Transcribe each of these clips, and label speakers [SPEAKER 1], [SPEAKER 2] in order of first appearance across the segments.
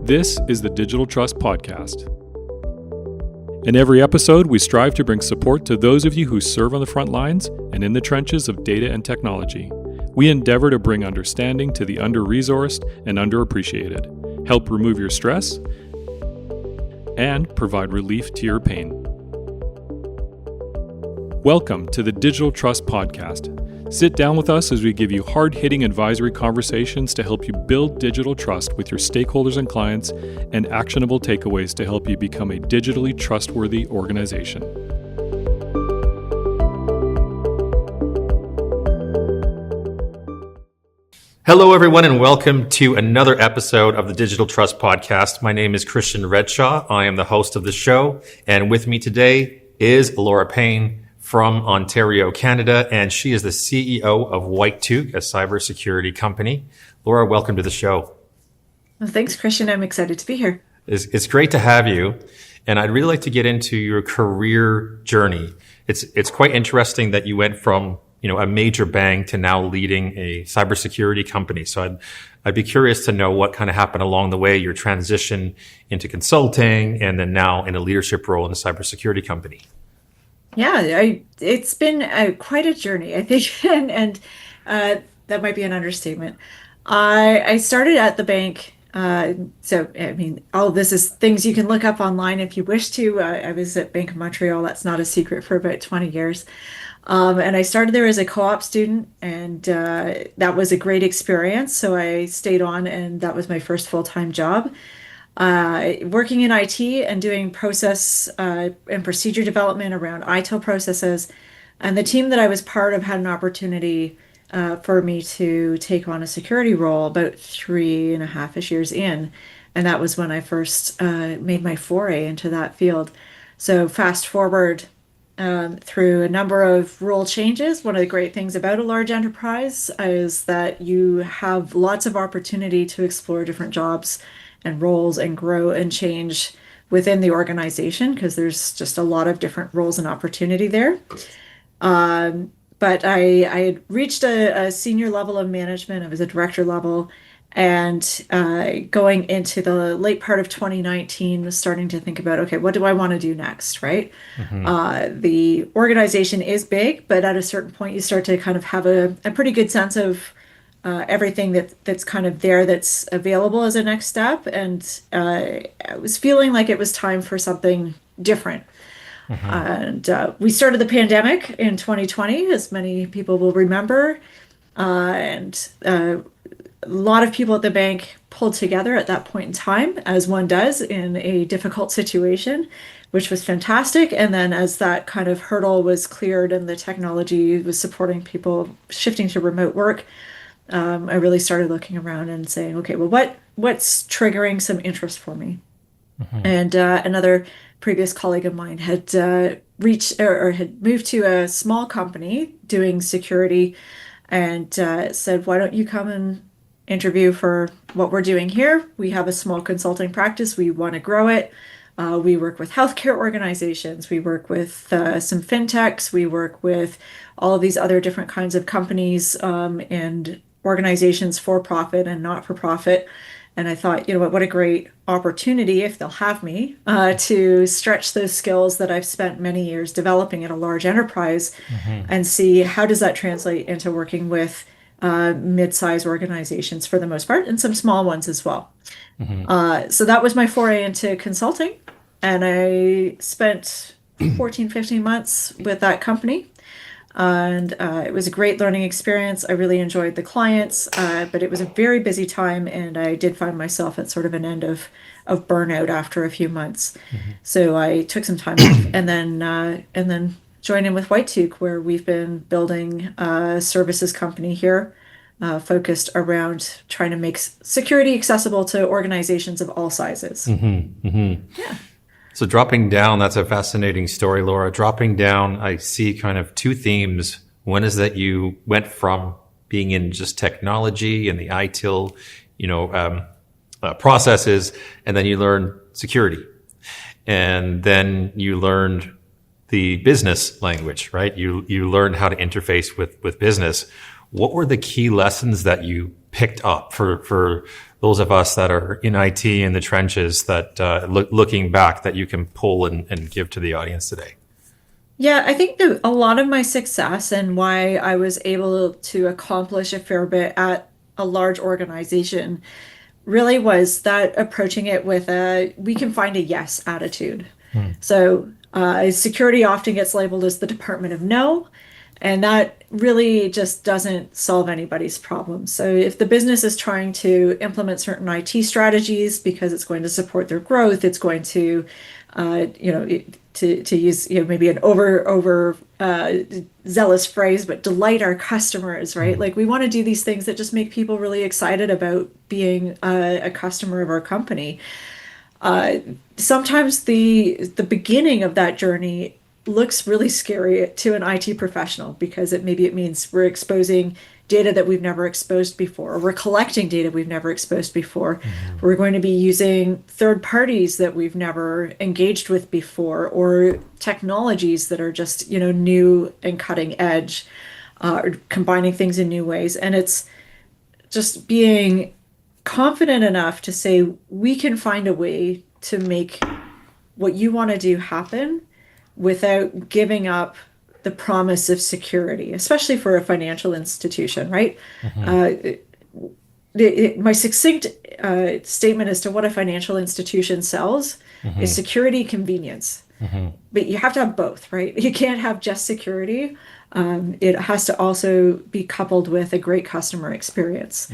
[SPEAKER 1] This is the Digital Trust Podcast. In every episode, we strive to bring support to those of you who serve on the front lines and in the trenches of data and technology. We endeavor to bring understanding to the under-resourced and underappreciated, help remove your stress, and provide relief to your pain. Welcome to the Digital Trust Podcast. Sit down with us as we give you hard-hitting advisory conversations to help you build digital trust with your stakeholders and clients, and actionable takeaways to help you become a digitally trustworthy organization.
[SPEAKER 2] Hello, everyone, and welcome to another episode of the Digital Trust Podcast. My name is Christian Redshaw. I am the host of the show, and with me today is Laura Payne from Ontario, Canada, and she is the CEO of White Tuque, a cybersecurity company. Laura, welcome to the show.
[SPEAKER 3] Well, thanks, Christian. I'm excited to be here.
[SPEAKER 2] It's great to have you, and I'd really like to get into your career journey. It's quite interesting that you went from a major bank to now leading a cybersecurity company. So I'd be curious to know what kind of happened along the way, your transition into consulting, and then now in a leadership role in a cybersecurity company.
[SPEAKER 3] Yeah, it's been quite a journey, I think, and that might be an understatement. I started at the bank, so I mean, all of this is things you can look up online if you wish to. I was at Bank of Montreal, that's not a secret, for about 20 years. And I started there as a co-op student, and that was a great experience. So I stayed on, and that was my first full-time job. Working in IT and doing process and procedure development around ITIL processes. And the team that I was part of had an opportunity for me to take on a security role about 3.5-ish years in. And that was when I first made my foray into that field. So fast forward through a number of role changes. One of the great things about a large enterprise is that you have lots of opportunity to explore different jobs and roles and grow and change within the organization, because there's just a lot of different roles and opportunity there. But I had reached a senior level of management. I was a director level, and going into the late part of 2019 was starting to think about, okay, what do I want to do next, right? Mm-hmm. The organization is big, but at a certain point you start to kind of have a pretty good sense of everything that's kind of there that's available as a next step. And I was feeling like it was time for something different. Mm-hmm. And we started the pandemic in 2020, as many people will remember. And a lot of people at the bank pulled together at that point in time, as one does in a difficult situation, which was fantastic. And then as that kind of hurdle was cleared and the technology was supporting people shifting to remote work, I really started looking around and saying, okay, well, what's triggering some interest for me? Mm-hmm. And another previous colleague of mine had reached or had moved to a small company doing security, and said, why don't you come and interview for what we're doing here? We have a small consulting practice. We want to grow it. We work with healthcare organizations. We work with some fintechs. We work with all of these other different kinds of companies and organizations, for profit and not for profit. And I thought, what a great opportunity, if they'll have me, to stretch those skills that I've spent many years developing at a large enterprise, mm-hmm. and see how does that translate into working with mid-size organizations for the most part, and some small ones as well. Mm-hmm. So that was my foray into consulting. And I spent 14, 15 months with that company. And it was a great learning experience. I really enjoyed the clients, but it was a very busy time, and I did find myself at sort of an end of burnout after a few months. Mm-hmm. So I took some time off, and then joined in with White Tuque, where we've been building a services company here, focused around trying to make security accessible to organizations of all sizes. Mm-hmm. Mm-hmm. Yeah.
[SPEAKER 2] So dropping down, that's a fascinating story, Laura. Dropping down, I see kind of two themes. One is that you went from being in just technology and the ITIL, processes, and then you learned security. And then you learned the business language, right? You learned how to interface with business. What were the key lessons that you picked up for those of us that are in IT in the trenches that looking back that you can pull and give to the audience today?
[SPEAKER 3] Yeah, I think that a lot of my success and why I was able to accomplish a fair bit at a large organization really was that approaching it with a we can find a yes attitude. So security often gets labeled as the Department of No, and that really just doesn't solve anybody's problems. So if the business is trying to implement certain IT strategies because it's going to support their growth, it's going to, to use maybe an over zealous phrase, but delight our customers, right? Like we want to do these things that just make people really excited about being a customer of our company. Sometimes the beginning of that journey looks really scary to an IT professional because it means we're exposing data that we've never exposed before, or we're collecting data we've never exposed before. We're going to be using third parties that we've never engaged with before, or technologies that are just new and cutting edge, or combining things in new ways. And it's just being confident enough to say we can find a way to make what you want to do happen without giving up the promise of security, especially for a financial institution, right? My succinct statement as to what a financial institution sells is security, convenience. But you have to have both, right? You can't have just security. It has to also be coupled with a great customer experience.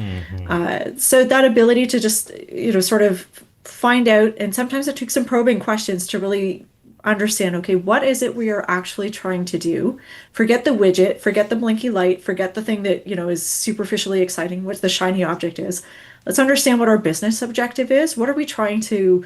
[SPEAKER 3] So that ability to just, sort of find out, and sometimes it took some probing questions to really understand, okay, what is it we are actually trying to do? Forget the widget, forget the blinky light, forget the thing that, is superficially exciting, what the shiny object is. Let's understand what our business objective is. What are we trying to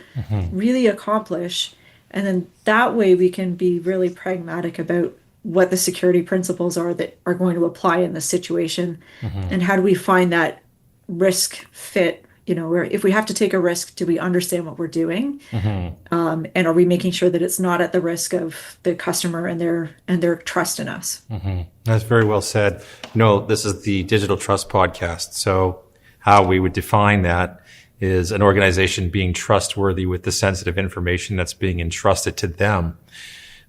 [SPEAKER 3] really accomplish? And then that way we can be really pragmatic about what the security principles are that are going to apply in this situation. And how do we find that risk fit? Where if we have to take a risk, do we understand what we're doing? And are we making sure that it's not at the risk of the customer and their trust in us?
[SPEAKER 2] That's very well said. This is the Digital Trust Podcast. So how we would define that is an organization being trustworthy with the sensitive information that's being entrusted to them.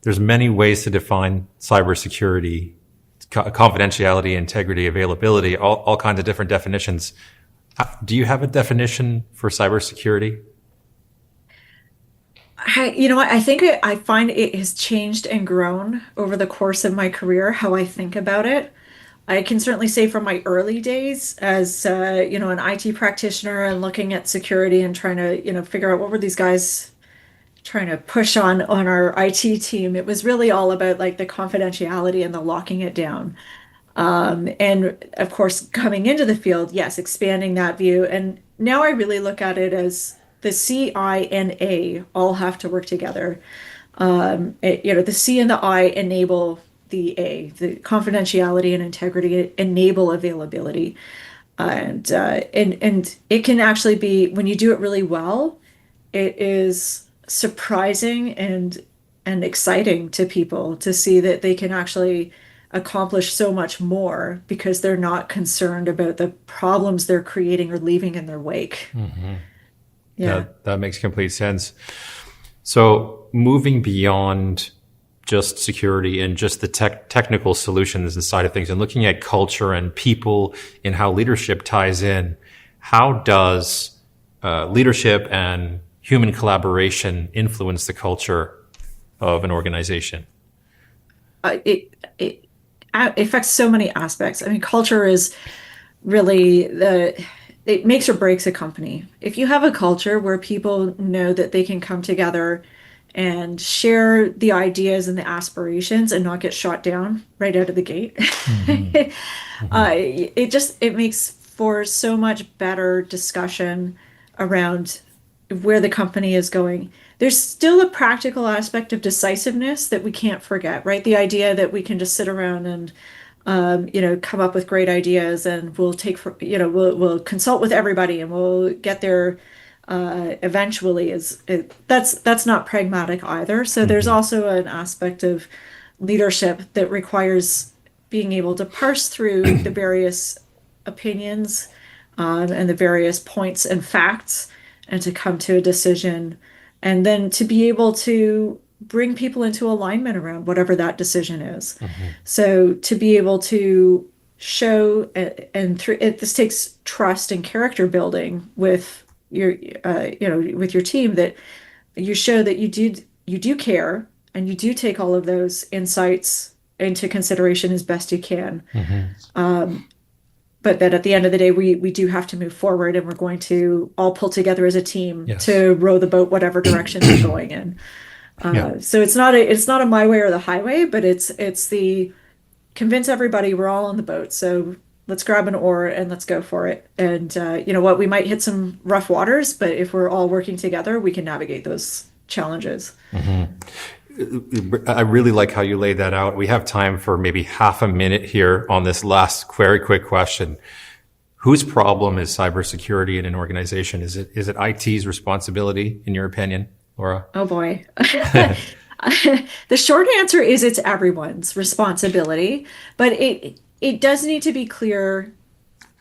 [SPEAKER 2] There's many ways to define cybersecurity, confidentiality, integrity, availability, all kinds of different definitions. Do you have a definition for cybersecurity?
[SPEAKER 3] I think I find it has changed and grown over the course of my career, how I think about it. I can certainly say from my early days as, an IT practitioner and looking at security and trying to, figure out what were these guys trying to push on our IT team. It was really all about like the confidentiality and the locking it down. And of course, coming into the field, yes, expanding that view. And now I really look at it as the C, I, and A all have to work together. The C and the I enable the A, the confidentiality and integrity enable availability. And it can actually be, when you do it really well, it is surprising and exciting to people to see that they can actually accomplish so much more because they're not concerned about the problems they're creating or leaving in their wake. Yeah,
[SPEAKER 2] that makes complete sense. So moving beyond just security and just the technical solutions and side of things and looking at culture and people and how leadership ties in, how does leadership and human collaboration influence the culture of an organization?
[SPEAKER 3] It affects so many aspects. I mean, culture is really it makes or breaks a company. If you have a culture where people know that they can come together and share the ideas and the aspirations and not get shot down right out of the gate, it makes for so much better discussion around where the company is going. There's still a practical aspect of decisiveness that we can't forget, right? The idea that we can just sit around and, come up with great ideas and we'll consult with everybody and we'll get there eventually that's not pragmatic either. So there's also an aspect of leadership that requires being able to parse through the various opinions and the various points and facts, and to come to a decision, and then to be able to bring people into alignment around whatever that decision is. So to be able to show, and through it, this takes trust and character building with your, with your team, that you show that you do care, and you do take all of those insights into consideration as best you can. But that at the end of the day, we do have to move forward, and we're going to all pull together as a team to row the boat whatever direction we're going in. So it's not a my way or the highway, but it's the convince everybody we're all on the boat. So let's grab an oar and let's go for it. And you know what, we might hit some rough waters, but if we're all working together, we can navigate those challenges.
[SPEAKER 2] I really like how you laid that out. We have time for maybe half a minute here on this last very quick question. Whose problem is cybersecurity in an organization? Is it IT's responsibility, in your opinion, Laura?
[SPEAKER 3] Oh boy. The short answer is it's everyone's responsibility, but it does need to be clear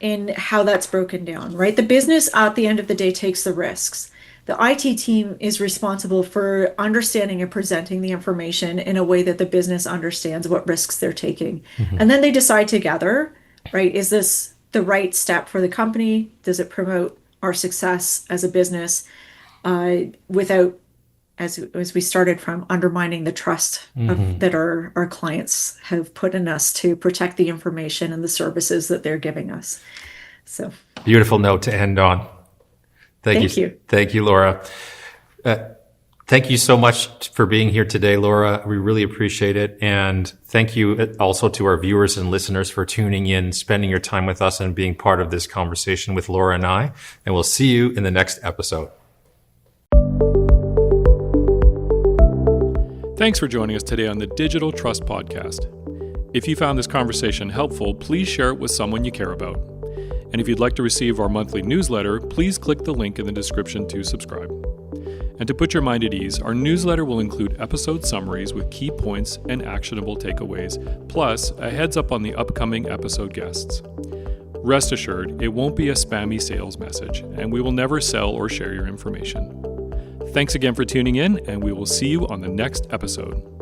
[SPEAKER 3] in how that's broken down, right? The business at the end of the day takes the risks. The IT team is responsible for understanding and presenting the information in a way that the business understands what risks they're taking. And then they decide together, right? Is this the right step for the company? Does it promote our success as a business without, as we started from, undermining the trust that our clients have put in us to protect the information and the services that they're giving us? So
[SPEAKER 2] beautiful note to end on. Thank you. Thank you, Laura. Thank you so much for being here today, Laura. We really appreciate it. And thank you also to our viewers and listeners for tuning in, spending your time with us, and being part of this conversation with Laura and I. And we'll see you in the next episode.
[SPEAKER 1] Thanks for joining us today on the Digital Trust Podcast. If you found this conversation helpful, please share it with someone you care about. And if you'd like to receive our monthly newsletter, please click the link in the description to subscribe. And to put your mind at ease, our newsletter will include episode summaries with key points and actionable takeaways, plus a heads up on the upcoming episode guests. Rest assured, it won't be a spammy sales message, and we will never sell or share your information. Thanks again for tuning in, and we will see you on the next episode.